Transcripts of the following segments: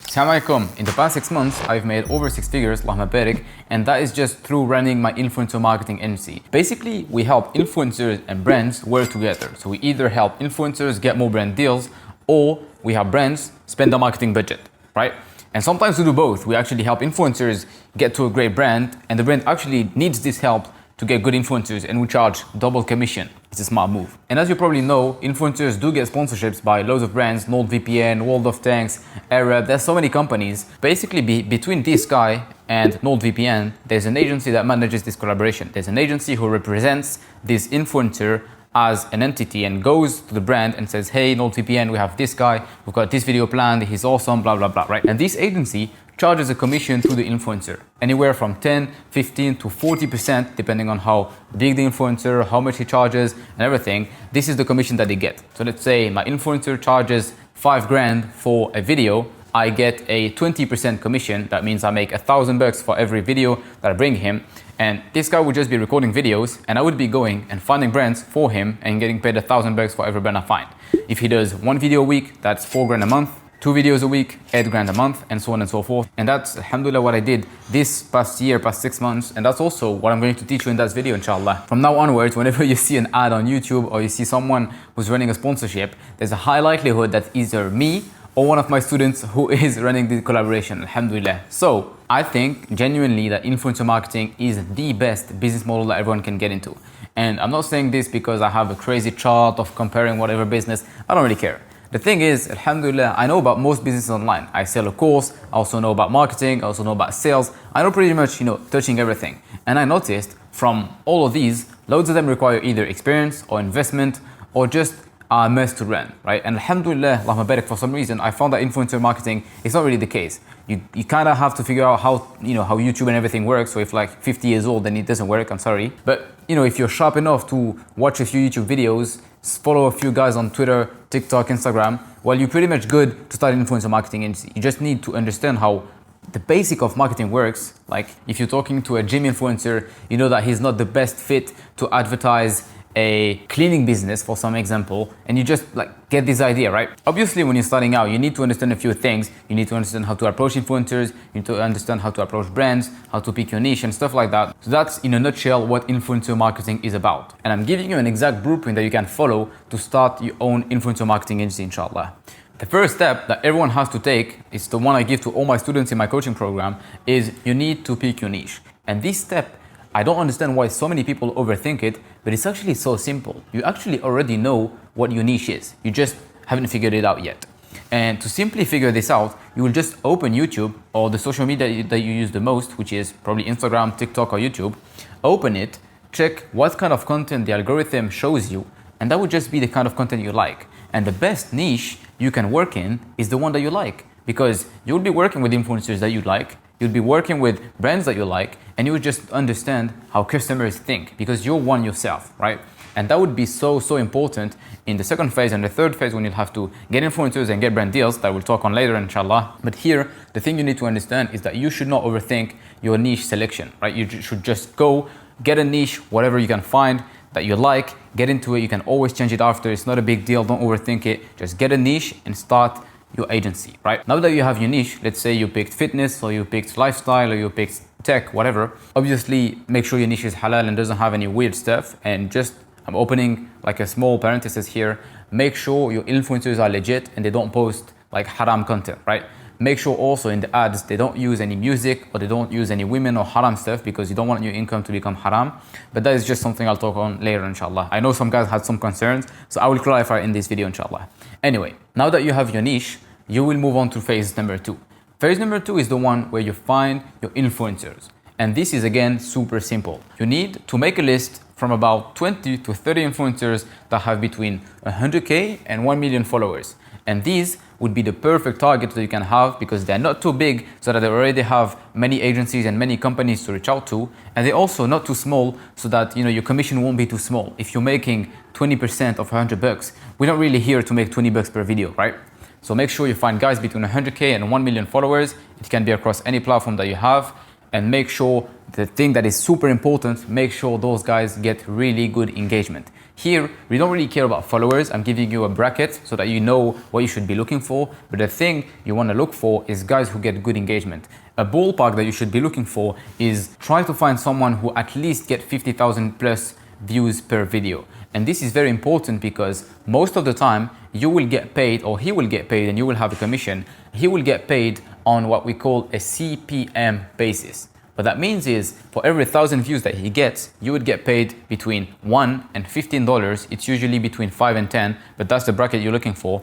Assalamu alaikum. In the past 6 months, I've made over 6 figures, Allahumma barik, and that is just through running my influencer marketing agency. Basically, we help influencers and brands work together. So we either help influencers get more brand deals, or we help brands spend their marketing budget, right? And sometimes we do both. We actually help influencers get to a great brand, and the brand actually needs this help to get good influencers, and we charge double commission. It's a smart move. And as you probably know, influencers do get sponsorships by loads of brands, NordVPN, World of Tanks, Arab, there's so many companies. Basically, between this guy and NordVPN, there's an agency that manages this collaboration. There's an agency who represents this influencer as an entity and goes to the brand and says, hey, NordVPN, we have this guy, we've got this video planned, he's awesome, blah, blah, blah, right? And this agency charges a commission to the influencer, anywhere from 10, 15 to 40%, depending on how big the influencer, how much he charges and everything. This is the commission that they get. So let's say my influencer charges 5 grand for a video, I get a 20% commission. That means I make $1,000 for every video that I bring him. And this guy would just be recording videos, and I would be going and finding brands for him and getting paid $1,000 for every brand I find. If he does 1 video a week, that's 4 grand a month. 2 videos a week, 8 grand a month, and so on and so forth. And that's, alhamdulillah, what I did this past year, past 6 months. And that's also what I'm going to teach you in that video, inshallah. From now onwards, whenever you see an ad on YouTube or you see someone who's running a sponsorship, there's a high likelihood that either me or one of my students who is running the collaboration, alhamdulillah. So I think genuinely that influencer marketing is the best business model that everyone can get into. And I'm not saying this because I have a crazy chart of comparing whatever business. I don't really care. The thing is, alhamdulillah, I know about most businesses online. I sell a course, I also know about marketing, I also know about sales. I know pretty much, touching everything. And I noticed from all of these, loads of them require either experience or investment or just are a mess to run, right? And alhamdulillah, Allahumma barik, for some reason, I found that influencer marketing is not really the case. You kind of have to figure out how YouTube and everything works. So if like 50 years old, then it doesn't work, I'm sorry. But if you're sharp enough to watch a few YouTube videos, follow a few guys on Twitter, TikTok, Instagram, well, you're pretty much good to start an influencer marketing agency. You just need to understand how the basic of marketing works. Like if you're talking to a gym influencer, you know that he's not the best fit to advertise a cleaning business, for some example, and you just get this idea, right? Obviously, when you're starting out, you need to understand a few things. You need to understand how to approach influencers, you need to understand how to approach brands, how to pick your niche and stuff like that. So that's in a nutshell what influencer marketing is about. And I'm giving you an exact blueprint that you can follow to start your own influencer marketing agency, inshallah. The first step that everyone has to take, is the one I give to all my students in my coaching program, is you need to pick your niche. And this step, I don't understand why so many people overthink it, but it's actually so simple. You actually already know what your niche is. You just haven't figured it out yet. And to simply figure this out, you will just open YouTube or the social media that you use the most, which is probably Instagram, TikTok, or YouTube. Open it, check what kind of content the algorithm shows you, and that would just be the kind of content you like. And the best niche you can work in is the one that you like, because you'll be working with influencers that you like, you'll be working with brands that you like, and you would just understand how customers think because you're one yourself, right? And that would be so important in the second phase and the third phase when you'll have to get influencers and get brand deals that we'll talk on later, inshallah. But here, the thing you need to understand is that you should not overthink your niche selection, right? You should just go, get a niche, whatever you can find that you like, get into it. You can always change it after. It's not a big deal. Don't overthink it. Just get a niche and start your agency, right? Now that you have your niche, let's say you picked fitness or you picked lifestyle or you picked tech, whatever. Obviously, make sure your niche is halal and doesn't have any weird stuff. And just, I'm opening like a small parenthesis here. Make sure your influencers are legit and they don't post like haram content, right? Make sure also in the ads, they don't use any music or they don't use any women or haram stuff because you don't want your income to become haram. But that is just something I'll talk on later, inshallah. I know some guys had some concerns, so I will clarify in this video, inshallah. Anyway, now that you have your niche, you will move on to phase number 2. Phase number 2 is the one where you find your influencers. And this is again super simple. You need to make a list from about 20 to 30 influencers that have between 100K and 1 million followers. And these would be the perfect target that you can have because they're not too big so that they already have many agencies and many companies to reach out to. And they're also not too small so that your commission won't be too small. If you're making 20% of $100, we're not really here to make $20 per video, right? So make sure you find guys between 100K and 1 million followers. It can be across any platform that you have. And make sure the thing that is super important, make sure those guys get really good engagement. Here, we don't really care about followers. I'm giving you a bracket so that you know what you should be looking for. But the thing you want to look for is guys who get good engagement. A ballpark that you should be looking for is try to find someone who at least get 50,000 plus views per video. And this is very important because most of the time you will get paid, or he will get paid and you will have a commission. He will get paid on what we call a CPM basis. What that means is for every 1,000 views that he gets, you would get paid between $1 and $15. It's usually between 5 and 10, but that's the bracket you're looking for.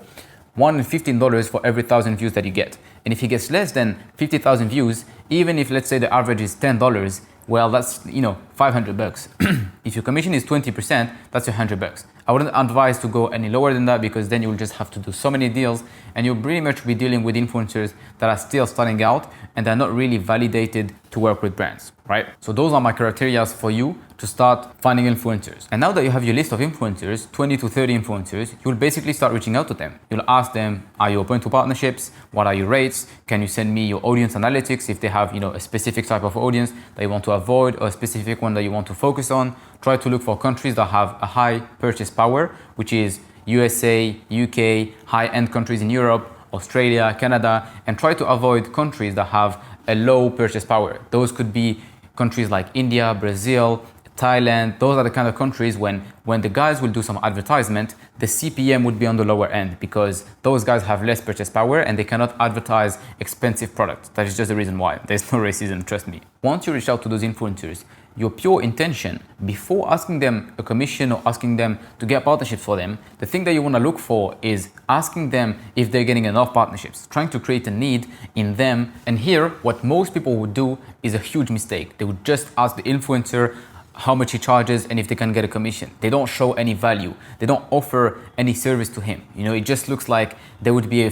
$1 and $15 for every 1,000 views that you get. And if he gets less than 50,000 views, even if let's say the average is $10, well, that's, $500. If your commission is 20%, that's $100. I wouldn't advise to go any lower than that because then you'll just have to do so many deals and you'll pretty much be dealing with influencers that are still starting out and they're not really validated to work with brands, right? So those are my criteria for you to start finding influencers. And now that you have your list of influencers, 20 to 30 influencers, you'll basically start reaching out to them. You'll ask them, are you open to partnerships? What are your rates? Can you send me your audience analytics if they have, a specific type of audience that you want to avoid or a specific one that you want to focus on? Try to look for countries that have a high purchase power, which is USA, UK, high-end countries in Europe, Australia, Canada, and try to avoid countries that have a low purchase power. Those could be countries like India, Brazil, Thailand. Those are the kind of countries when the guys will do some advertisement, the CPM would be on the lower end because those guys have less purchase power and they cannot advertise expensive products. That is just the reason why. There's no racism, trust me. Once you reach out to those influencers, your pure intention before asking them a commission or asking them to get partnerships for them, the thing that you want to look for is asking them if they're getting enough partnerships, trying to create a need in them. And here, what most people would do is a huge mistake. They would just ask the influencer how much he charges and if they can get a commission. They don't show any value. They don't offer any service to him. It just looks like they would be,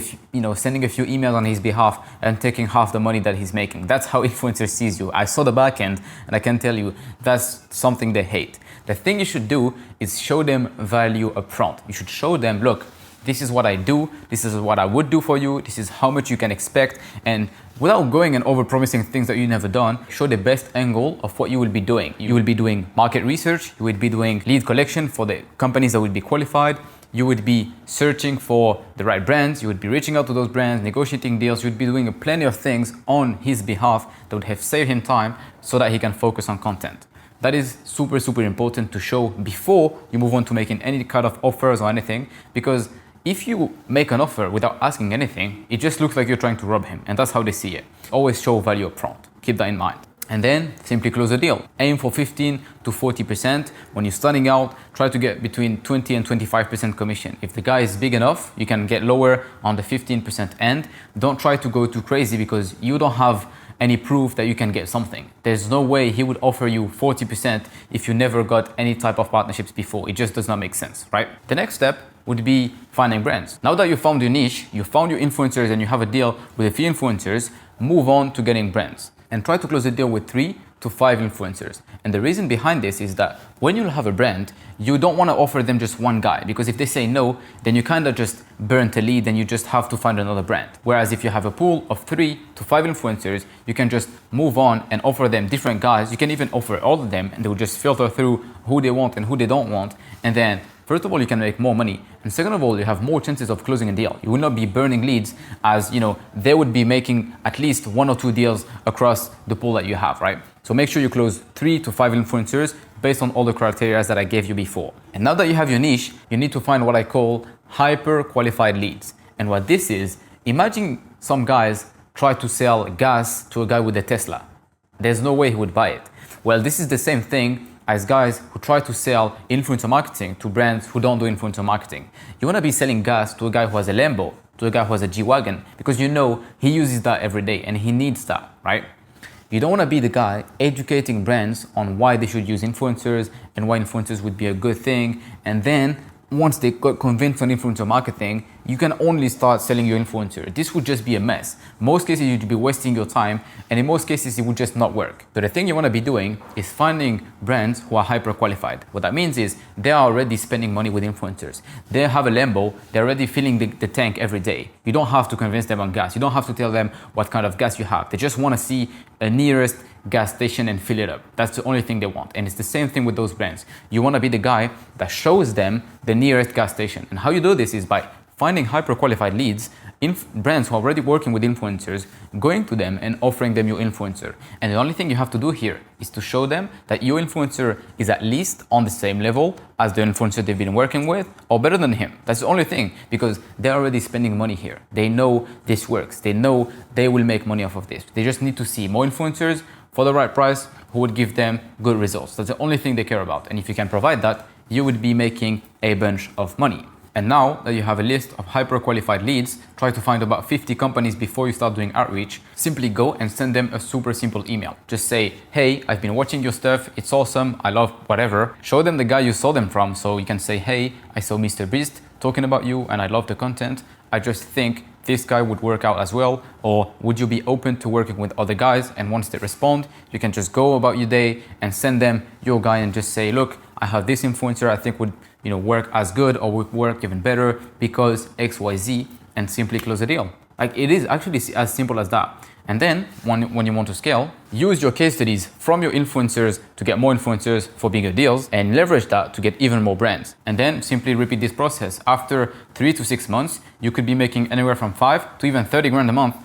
sending a few emails on his behalf and taking half the money that he's making. That's how influencers sees you. I saw the back end and I can tell you that's something they hate. The thing you should do is show them value upfront. You should show them, look, this is what I do. This is what I would do for you. This is how much you can expect. And without going and over-promising things that you've never done, show the best angle of what you will be doing. You will be doing market research. You will be doing lead collection for the companies that will be qualified. You would be searching for the right brands. You would be reaching out to those brands, negotiating deals. You would be doing plenty of things on his behalf that would have saved him time so that he can focus on content. That is super, super important to show before you move on to making any kind of offers or anything, because if you make an offer without asking anything, it just looks like you're trying to rob him, and that's how they see it. Always show value up front. Keep that in mind. And then simply close the deal. Aim for 15 to 40%. When you're starting out, try to get between 20 and 25% commission. If the guy is big enough, you can get lower on the 15% end. Don't try to go too crazy because you don't have any proof that you can get something. There's no way he would offer you 40% if you never got any type of partnerships before. It just does not make sense, right? The next step would be finding brands. Now that you found your niche, you found your influencers and you have a deal with a few influencers, move on to getting brands and try to close a deal with 3 to 5 influencers. And the reason behind this is that when you have a brand, you don't want to offer them just one guy, because if they say no, then you kind of just burn the lead and you just have to find another brand. Whereas if you have a pool of 3 to 5 influencers, you can just move on and offer them different guys. You can even offer all of them and they will just filter through who they want and who they don't want. And then first of all, you can make more money. And second of all, you have more chances of closing a deal. You will not be burning leads as, they would be making at least 1 or 2 deals across the pool that you have, right? So make sure you close 3 to 5 influencers based on all the criteria that I gave you before. And now that you have your niche, you need to find what I call hyper qualified leads. And what this is, imagine some guys try to sell gas to a guy with a Tesla. There's no way he would buy it. Well, this is the same thing as guys who try to sell influencer marketing to brands who don't do influencer marketing. You want to be selling gas to a guy who has a Lambo, to a guy who has a G-Wagon, because he uses that every day and he needs that, right? You don't want to be the guy educating brands on why they should use influencers and why influencers would be a good thing. And then once they got convinced on influencer marketing, you can only start selling your influencer. This would just be a mess. Most cases you'd be wasting your time, and in most cases it would just not work. So the thing you want to be doing is finding brands who are hyper qualified. What that means is they are already spending money with influencers. They have a Lambo, they're already filling the tank every day. You don't have to convince them on gas. You don't have to tell them what kind of gas you have. They just want to see a nearest gas station and fill it up. That's the only thing they want. And it's the same thing with those brands. You want to be the guy that shows them the nearest gas station. And how you do this is by finding hyper qualified leads, brands who are already working with influencers, going to them and offering them your influencer. And the only thing you have to do here is to show them that your influencer is at least on the same level as the influencer they've been working with, or better than him. That's the only thing, because they're already spending money here. They know this works. They know they will make money off of this. They just need to see more influencers for the right price who would give them good results. That's the only thing they care about. And if you can provide that, you would be making a bunch of money. And now that you have a list of hyper qualified leads, try to find about 50 companies before you start doing outreach. Simply go and send them a super simple email. Just say, hey, I've been watching your stuff. It's awesome. I love whatever. Show them the guy you saw them from. So you can say, hey, I saw Mr. Beast talking about you and I love the content. I just think this guy would work out as well, or would you be open to working with other guys? And once they respond, you can just go about your day and send them your guy and just say, look, I have this influencer I think would work as good or would work even better because XYZ, and simply close the deal. Like, it is actually as simple as that. And then when you want to scale, use your case studies from your influencers to get more influencers for bigger deals and leverage that to get even more brands. And then simply repeat this process. After 3 to 6 months, you could be making anywhere from 5 to even 30 grand a month,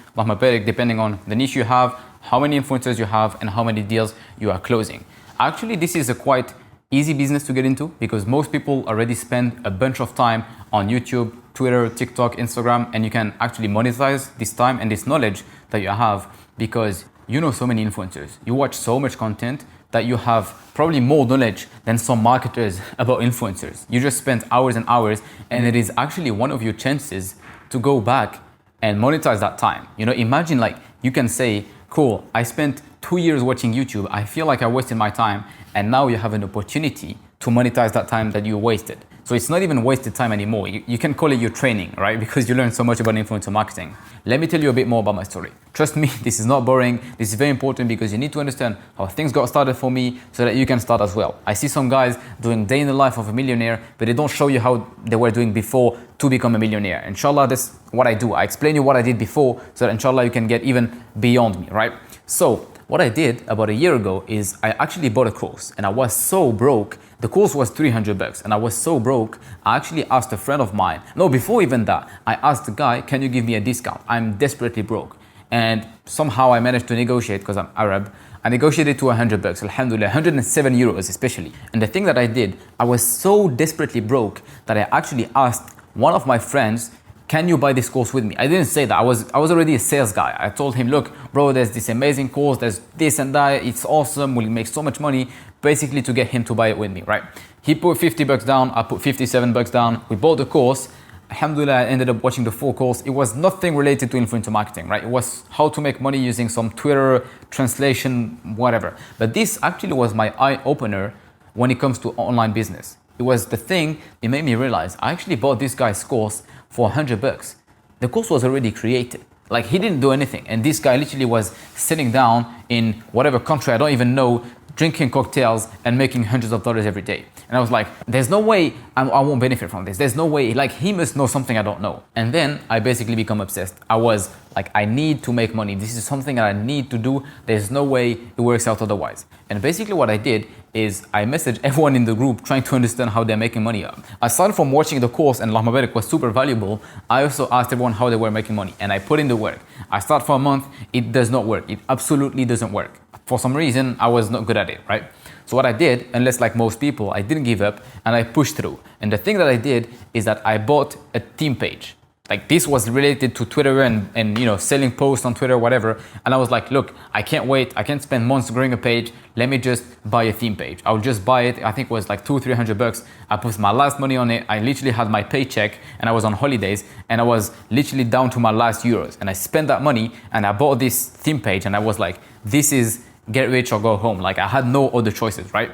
depending on the niche you have, how many influencers you have, and how many deals you are closing. Actually, this is a quite easy business to get into because most people already spend a bunch of time on YouTube, Twitter, TikTok, Instagram, and you can actually monetize this time and this knowledge that you have because you know so many influencers. You watch so much content that you have probably more knowledge than some marketers about influencers. You just spend hours and hours, and it is actually one of your chances to go back and monetize that time. Imagine like you can say, cool, I spent 2 years watching YouTube. I feel like I wasted my time, and now you have an opportunity to monetize that time that you wasted. So it's not even wasted time anymore. You can call it your training, right? Because you learn so much about influencer marketing. Let me tell you a bit more about my story. Trust me, this is not boring. This is very important because you need to understand how things got started for me so that you can start as well. I see some guys doing day in the life of a millionaire, but they don't show you how they were doing before to become a millionaire. Inshallah, that's what I do. I explain you what I did before so that inshallah you can get even beyond me, right? So what I did about a year ago is I actually bought a course, and I was so broke. The course was $300 and I was so broke, I actually asked a friend of mine. No, before even that, I asked the guy, can you give me a discount? I'm desperately broke. And somehow I managed to negotiate, because I'm Arab, I negotiated to $100, alhamdulillah, 107 euros especially. And the thing that I did, I was so desperately broke that I actually asked one of my friends, can you buy this course with me? I didn't say that. I was already a sales guy. I told him, look, bro, there's this amazing course, there's this and that, it's awesome, we'll make so much money, basically to get him to buy it with me, right? He put $50 down, I put $57 down, we bought the course. Alhamdulillah, I ended up watching the full course. It was nothing related to influencer marketing, right? It was how to make money using some Twitter translation, whatever. But this actually was my eye-opener when it comes to online business. It was the thing, it made me realize, I actually bought this guy's course for $100. The course was already created. Like, he didn't do anything. And this guy literally was sitting down in whatever country I don't even know, drinking cocktails and making hundreds of dollars every day. And I was like, there's no way I won't benefit from this. There's no way, like, he must know something I don't know. And then I basically become obsessed. I was like, I need to make money. This is something that I need to do. There's no way it works out otherwise. And basically what I did is I messaged everyone in the group trying to understand how they're making money. Aside from watching the course, and Allah Mabarak was super valuable, I also asked everyone how they were making money. And I put in the work. I start for a month, it does not work. It absolutely doesn't work. For some reason, I was not good at it, right? So what I did, unless like most people, I didn't give up and I pushed through. And the thing that I did is that I bought a theme page. Like, this was related to Twitter and selling posts on Twitter, whatever. And I was like, look, I can't wait. I can't spend months growing a page. Let me just buy a theme page. I'll just buy it. I think it was like $200-300. I put my last money on it. I literally had my paycheck and I was on holidays and I was literally down to my last euros. And I spent that money and I bought this theme page and I was like, this is get rich or go home. Like, I had no other choices, right?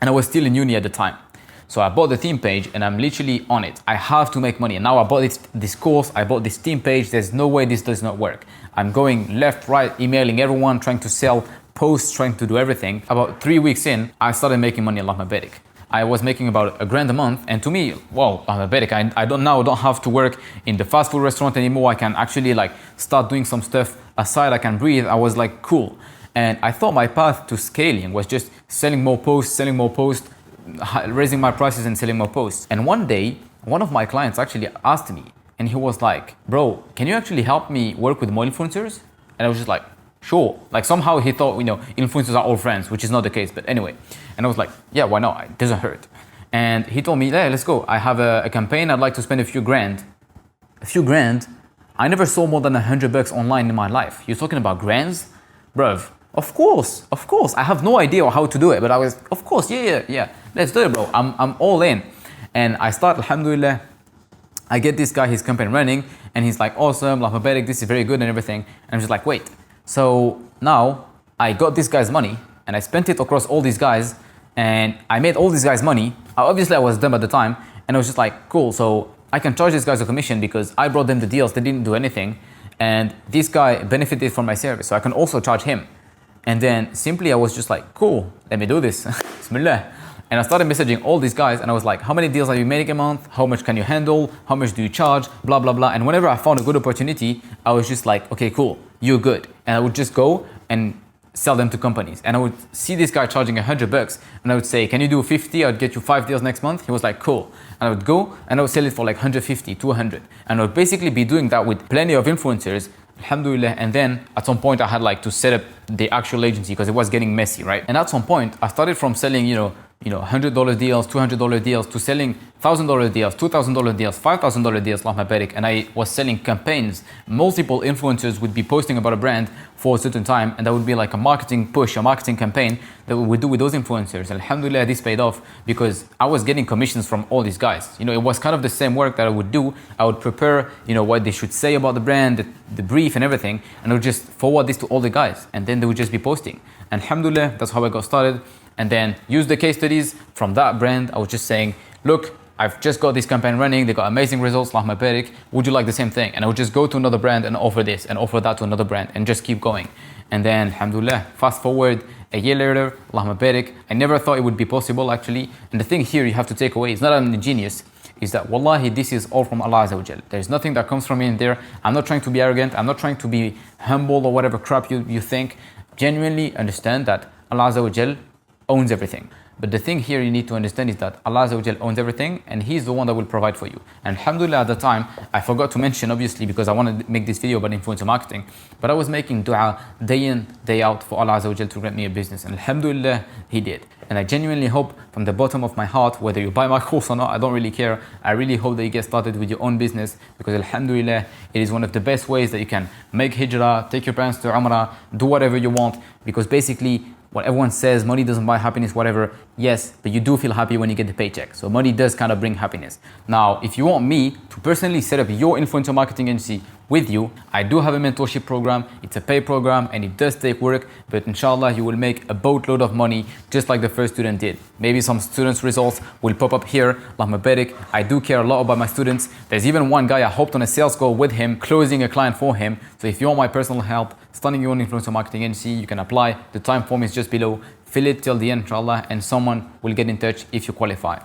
And I was still in uni at the time. So I bought the theme page and I'm literally on it. I have to make money. And now I bought this course, I bought this theme page. There's no way this does not work. I'm going left, right, emailing everyone, trying to sell posts, trying to do everything. About 3 weeks in, I started making money, Allah barik. I was making about $1,000 a month, and to me, wow, Allah barik, I don't have to work in the fast food restaurant anymore. I can actually like start doing some stuff aside. I can breathe. I was like, cool. And I thought my path to scaling was just selling more posts, raising my prices and selling more posts. And one day, one of my clients actually asked me, and he was like, bro, can you actually help me work with more influencers? And I was just like, sure. Like somehow he thought, influencers are all friends, which is not the case, but anyway. And I was like, yeah, why not? It doesn't hurt. And he told me, yeah, let's go. I have a campaign. I'd like to spend a few grand. A few grand? I never saw more than $100 online in my life. You're talking about grands? Bruv, of course. I have no idea how to do it, but I was, of course, yeah. Let's do it, bro. I'm all in. And I start, alhamdulillah, I get this guy, his campaign running, and he's like, awesome, Allah barik, this is very good and everything. And I'm just like, wait. So now I got this guy's money and I spent it across all these guys and I made all these guys money. Obviously I was dumb at the time and I was just like, cool, so I can charge these guys a commission because I brought them the deals, they didn't do anything. And this guy benefited from my service, so I can also charge him. And then simply I was just like, cool, let me do this. Bismillah. And I started messaging all these guys and I was like, how many deals are you making a month? How much can you handle? How much do you charge? Blah, blah, blah. And whenever I found a good opportunity, I was just like, okay, cool, you're good. And I would just go and sell them to companies. And I would see this guy charging $100 and I would say, can you do 50? I'd get you 5 deals next month. He was like, cool. And I would go and I would sell it for like 150, 200. And I would basically be doing that with plenty of influencers, alhamdulillah. And then at some point I had like to set up the actual agency because it was getting messy, right? And at some point I started from selling, $100 deals, $200 deals to selling $1,000 deals, $2,000 deals, $5,000 deals, Allah barik. And I was selling campaigns. Multiple influencers would be posting about a brand for a certain time, and that would be like a marketing push, a marketing campaign that we would do with those influencers. Alhamdulillah, this paid off because I was getting commissions from all these guys. It was kind of the same work that I would do. I would prepare, what they should say about the brand, the brief and everything, and I would just forward this to all the guys, and then they would just be posting. And alhamdulillah, that's how I got started. And then use the case studies from that brand. I was just saying, look, I've just got this campaign running. They got amazing results, Allah barik. Would you like the same thing? And I would just go to another brand and offer this and offer that to another brand and just keep going. And then, alhamdulillah, fast forward a year later, Allah barik. I never thought it would be possible actually. And the thing here you have to take away, it's not I'm a genius, is that wallahi, this is all from Allah Azza wa Jal. There's nothing that comes from me in there. I'm not trying to be arrogant. I'm not trying to be humble or whatever crap you think. Genuinely understand that Allah Azza wa Jal owns everything. But the thing here you need to understand is that Allah Azza wa Jal owns everything and He's the one that will provide for you. And alhamdulillah, at the time, I forgot to mention obviously because I wanted to make this video about influencer marketing, but I was making dua day in, day out for Allah Azza wa Jal to grant me a business. And alhamdulillah, He did. And I genuinely hope from the bottom of my heart, whether you buy my course or not, I don't really care. I really hope that you get started with your own business because alhamdulillah, it is one of the best ways that you can make hijrah, take your parents to Umrah, do whatever you want, because basically what everyone says, money doesn't buy happiness, whatever. Yes, but you do feel happy when you get the paycheck. So money does kind of bring happiness. Now, if you want me to personally set up your influencer marketing agency with you, I do have a mentorship program. It's a paid program and it does take work, but inshallah, you will make a boatload of money just like the first student did. Maybe some students' results will pop up here. Allahumma barik. I do care a lot about my students. There's even one guy I hopped on a sales call with him, closing a client for him. So if you want my personal help, starting your own influencer marketing agency, you can apply. The time form is just below. Fill it till the end, inshallah, and someone will get in touch if you qualify.